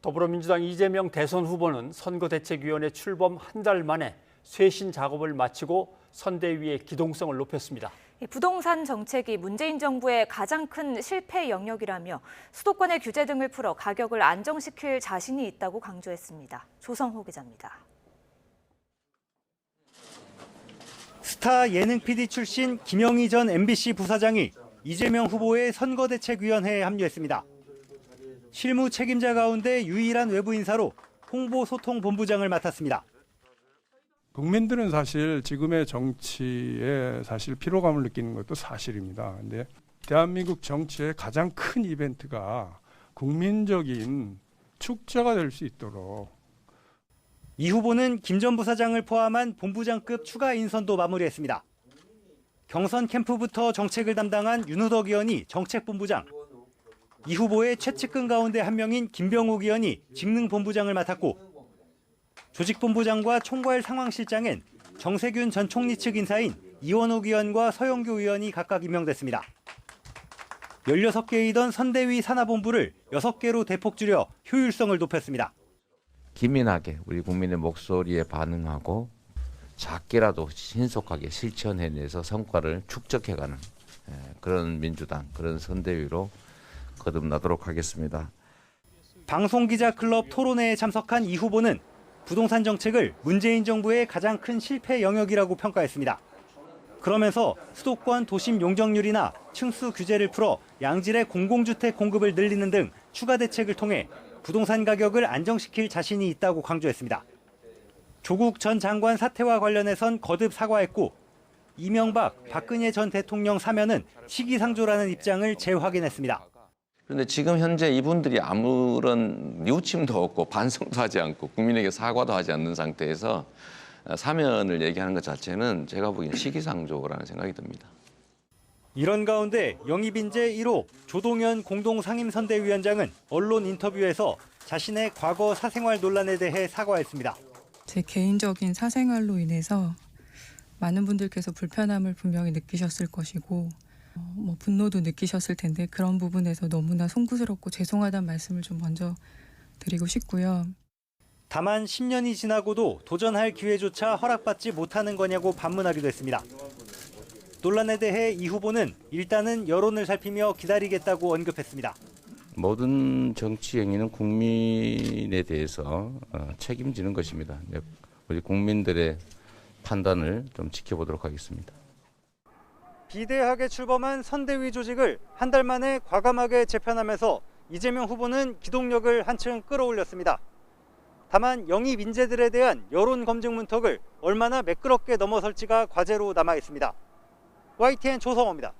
더불어민주당 이재명 대선 후보는 선거대책위원회 출범 한 달 만에 쇄신 작업을 마치고 선대위의 기동성을 높였습니다. 부동산 정책이 문재인 정부의 가장 큰 실패 영역이라며 수도권의 규제 등을 풀어 가격을 안정시킬 자신이 있다고 강조했습니다. 조성호 기자입니다. 스타 예능 PD 출신 김영희 전 MBC 부사장이 이재명 후보의 선거대책위원회에 합류했습니다. 실무 책임자 가운데 유일한 외부 인사로 홍보소통본부장을 맡았습니다. 국민들은 사실 지금의 정치에 사실 피로감을 느끼는 것도 사실입니다. 근데 대한민국 정치의 가장 큰 이벤트가 국민적인 축제가 될 수 있도록 이 후보는 김 전 부사장을 포함한 본부장급 추가 인선도 마무리했습니다. 경선 캠프부터 정책을 담당한 윤우덕 의원이 정책본부장, 이 후보의 최측근 가운데 한 명인 김병욱 의원이 직능본부장을 맡았고 조직본부장과 총괄 상황실장엔 정세균 전 총리 측 인사인 이원욱 의원과 서영교 의원이 각각 임명됐습니다. 16개이던 선대위 산하본부를 6개로 대폭 줄여 효율성을 높였습니다. 기민하게 우리 국민의 목소리에 반응하고 작게라도 신속하게 실천해내서 성과를 축적해가는 그런 민주당, 그런 선대위로 거듭나도록 하겠습니다. 방송기자클럽 토론회에 참석한 이 후보는 부동산 정책을 문재인 정부의 가장 큰 실패 영역이라고 평가했습니다. 그러면서 수도권 도심 용적률이나 층수 규제를 풀어 양질의 공공주택 공급을 늘리는 등 추가 대책을 통해 부동산 가격을 안정시킬 자신이 있다고 강조했습니다. 조국 전 장관 사태와 관련해선 거듭 사과했고 이명박, 박근혜 전 대통령 사면은 시기상조라는 입장을 재확인했습니다. 그런데 지금 현재 이분들이 아무런 뉘우침도 없고 반성도 하지 않고 국민에게 사과도 하지 않는 상태에서 사면을 얘기하는 것 자체는 제가 보기엔 시기상조라는 생각이 듭니다. 이런 가운데 영입인재 1호 조동현 공동상임선대위원장은 언론 인터뷰에서 자신의 과거 사생활 논란에 대해 사과했습니다. 제 개인적인 사생활로 인해서 많은 분들께서 불편함을 분명히 느끼셨을 것이고 분노도 느끼셨을 텐데 그런 부분에서 너무나 송구스럽고 죄송하다는 말씀을 좀 먼저 드리고 싶고요. 다만 10년이 지나고도 도전할 기회조차 허락받지 못하는 거냐고 반문하기도 했습니다. 논란에 대해 이 후보는 일단은 여론을 살피며 기다리겠다고 언급했습니다. 모든 정치 행위는 국민에 대해서 책임지는 것입니다. 우리 국민들의 판단을 좀 지켜보도록 하겠습니다. 비대하게 출범한 선대위 조직을 한 달 만에 과감하게 재편하면서 이재명 후보는 기동력을 한층 끌어올렸습니다. 다만 영입 인재들에 대한 여론 검증 문턱을 얼마나 매끄럽게 넘어설지가 과제로 남아 있습니다. YTN 조성호입니다.